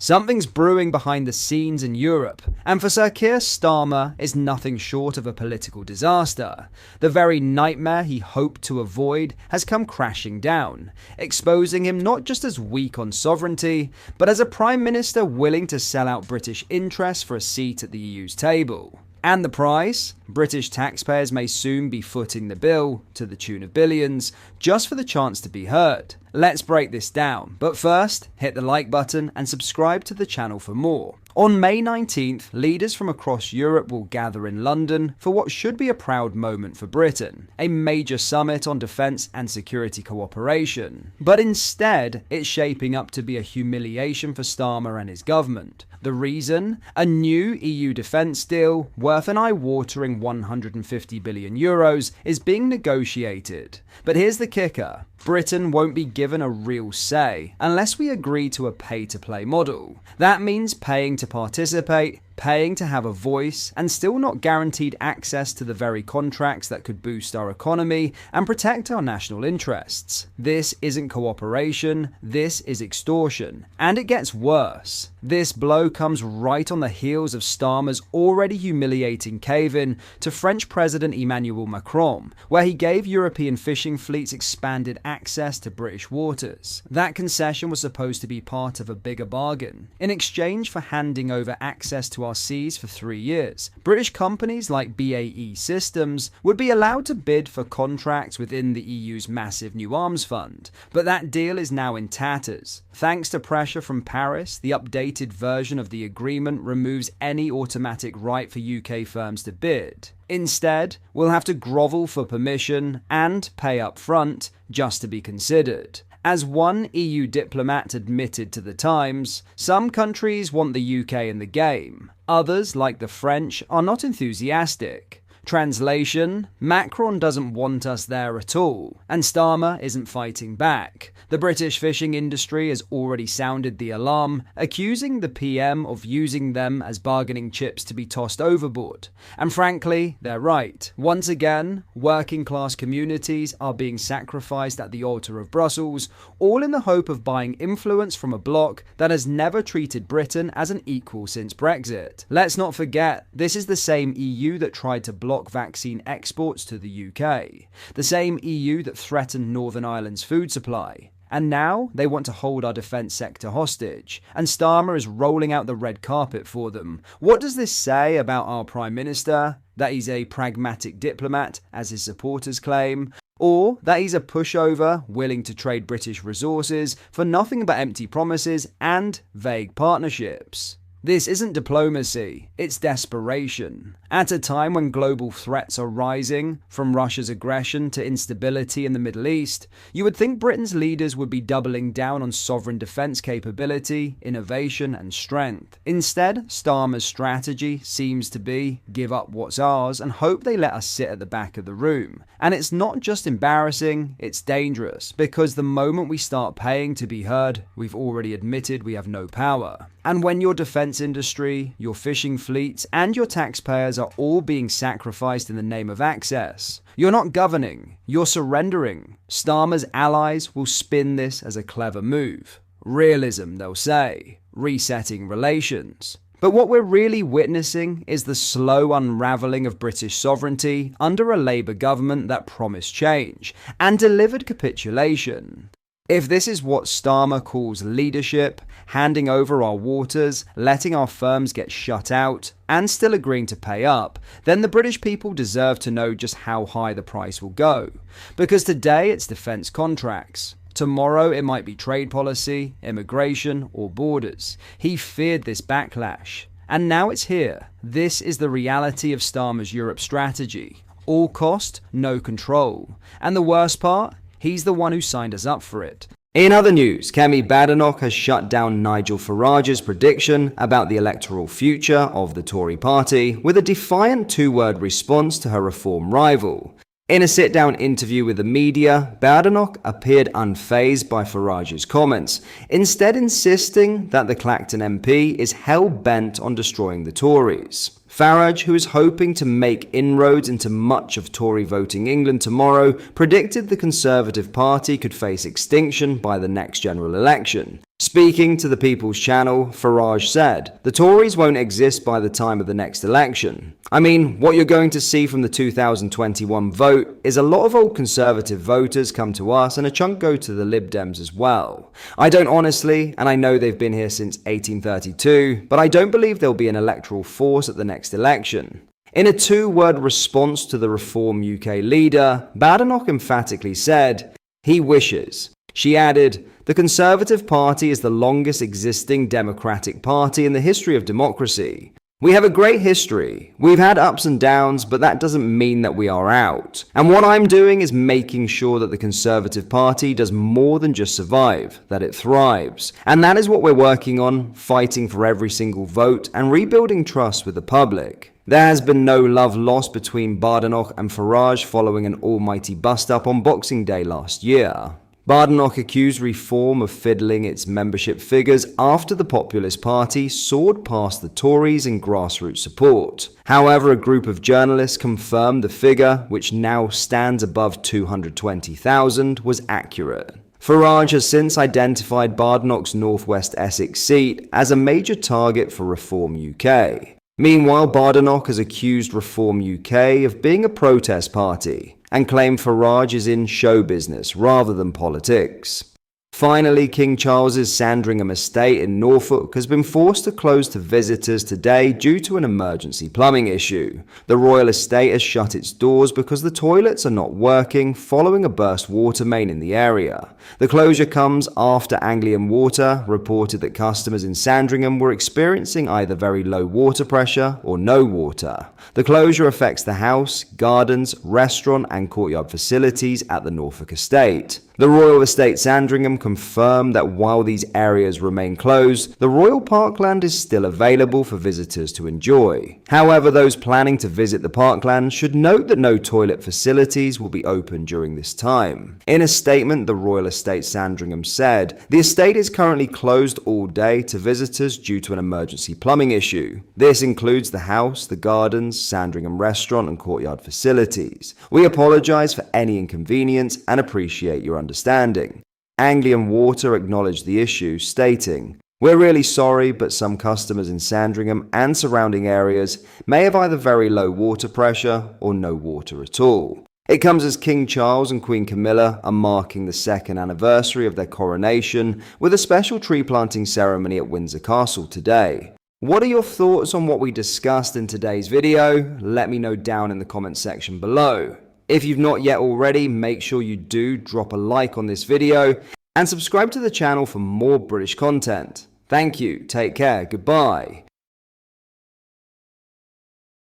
Something's brewing behind the scenes in Europe, and for Sir Keir Starmer is nothing short of a political disaster. The very nightmare he hoped to avoid has come crashing down, exposing him not just as weak on sovereignty, but as a Prime Minister willing to sell out British interests for a seat at the EU's table. And the price? British taxpayers may soon be footing the bill, to the tune of billions, just for the chance to be heard. Let's break this down, but first, hit the like button and subscribe to the channel for more. On May 19th, leaders from across Europe will gather in London for what should be a proud moment for Britain, a major summit on defence and security cooperation. But instead, it's shaping up to be a humiliation for Starmer and his government. The reason? A new EU defence deal, worth an eye-watering €150 billion, is being negotiated. But here's the kicker. Britain won't be given a real say unless we agree to a pay-to-play model. That means paying to participate, paying to have a voice, and still not guaranteed access to the very contracts that could boost our economy and protect our national interests. This isn't cooperation, this is extortion. And it gets worse. This blow comes right on the heels of Starmer's already humiliating cave-in to French President Emmanuel Macron, where he gave European fishing fleets expanded access to British waters. That concession was supposed to be part of a bigger bargain. In exchange for handing over access to our seas for 3 years, British companies like BAE Systems would be allowed to bid for contracts within the EU's massive new arms fund. But that deal is now in tatters. Thanks to pressure from Paris, the updated version of the agreement removes any automatic right for UK firms to bid. Instead, we'll have to grovel for permission and pay up front just to be considered. As one EU diplomat admitted to The Times, some countries want the UK in the game. Others, like the French, are not enthusiastic. Translation: Macron doesn't want us there at all, and Starmer isn't fighting back. The British fishing industry has already sounded the alarm, accusing the PM of using them as bargaining chips to be tossed overboard. And frankly, they're right. Once again, working class communities are being sacrificed at the altar of Brussels, all in the hope of buying influence from a bloc that has never treated Britain as an equal since Brexit. Let's not forget, this is the same EU that tried to block vaccine exports to the UK, the same EU that threatened Northern Ireland's food supply. And now they want to hold our defence sector hostage, and Starmer is rolling out the red carpet for them. What does this say about our Prime Minister? That he's a pragmatic diplomat, as his supporters claim? Or that he's a pushover willing to trade British resources for nothing but empty promises and vague partnerships? This isn't diplomacy, it's desperation. At a time when global threats are rising, from Russia's aggression to instability in the Middle East, you would think Britain's leaders would be doubling down on sovereign defence capability, innovation and strength. Instead, Starmer's strategy seems to be give up what's ours and hope they let us sit at the back of the room. And it's not just embarrassing, it's dangerous, because the moment we start paying to be heard, we've already admitted we have no power. And when your defence industry, your fishing fleets, and your taxpayers are all being sacrificed in the name of access, you're not governing, you're surrendering. Starmer's allies will spin this as a clever move. Realism, they'll say. Resetting relations. But what we're really witnessing is the slow unravelling of British sovereignty under a Labour government that promised change and delivered capitulation. If this is what Starmer calls leadership, handing over our waters, letting our firms get shut out, and still agreeing to pay up, then the British people deserve to know just how high the price will go. Because today it's defence contracts. Tomorrow it might be trade policy, immigration, or borders. He feared this backlash. And now it's here. This is the reality of Starmer's Europe strategy. All cost, no control. And the worst part? He's the one who signed us up for it. In other news, Badenoch has shut down Nigel Farage's prediction about the electoral future of the Tory party with a defiant two-word response to her Reform rival. In a sit-down interview with the media, Badenoch appeared unfazed by Farage's comments, instead insisting that the Clacton MP is hell-bent on destroying the Tories. Farage, who is hoping to make inroads into much of Tory voting England tomorrow, predicted the Conservative Party could face extinction by the next general election. Speaking to the People's Channel, Farage said, "The Tories won't exist by the time of the next election. I mean, what you're going to see from the 2021 vote is a lot of old Conservative voters come to us and a chunk go to the Lib Dems as well. I don't honestly, and I know they've been here since 1832, but I don't believe there'll be an electoral force at the next election." In a two-word response to the Reform UK leader, Badenoch emphatically said, "He wishes." She added, "The Conservative Party is the longest existing democratic party in the history of democracy. We have a great history. We've had ups and downs, but that doesn't mean that we are out. And what I'm doing is making sure that the Conservative Party does more than just survive, that it thrives. And that is what we're working on, fighting for every single vote and rebuilding trust with the public." There has been no love lost between Badenoch and Farage following an almighty bust-up on Boxing Day last year. Badenoch accused Reform of fiddling its membership figures after the Populist Party soared past the Tories in grassroots support. However, a group of journalists confirmed the figure, which now stands above 220,000, was accurate. Farage has since identified Badenoch's Northwest Essex seat as a major target for Reform UK. Meanwhile, Badenoch has accused Reform UK of being a protest party and claimed Farage is in show business rather than politics. Finally, King Charles's Sandringham estate in Norfolk has been forced to close to visitors today due to an emergency plumbing issue. The royal estate has shut its doors because the toilets are not working following a burst water main in the area. The closure comes after Anglian Water reported that customers in Sandringham were experiencing either very low water pressure or no water. The closure affects the house, gardens, restaurant and courtyard facilities at the Norfolk estate. The Royal Estate Sandringham confirmed that while these areas remain closed, the Royal Parkland is still available for visitors to enjoy. However, those planning to visit the parkland should note that no toilet facilities will be open during this time. In a statement, the Royal Estate Sandringham said, "The estate is currently closed all day to visitors due to an emergency plumbing issue. This includes the house, the gardens, Sandringham restaurant and courtyard facilities. We apologise for any inconvenience and appreciate your understanding." Anglian Water acknowledged the issue, stating, "We're really sorry, but some customers in Sandringham and surrounding areas may have either very low water pressure or no water at all." It comes as King Charles and Queen Camilla are marking the second anniversary of their coronation with a special tree planting ceremony at Windsor Castle today. What are your thoughts on what we discussed in today's video? Let me know down in the comment section below. If you've not yet already, make sure you do drop a like on this video and subscribe to the channel for more British content. Thank you, take care, goodbye.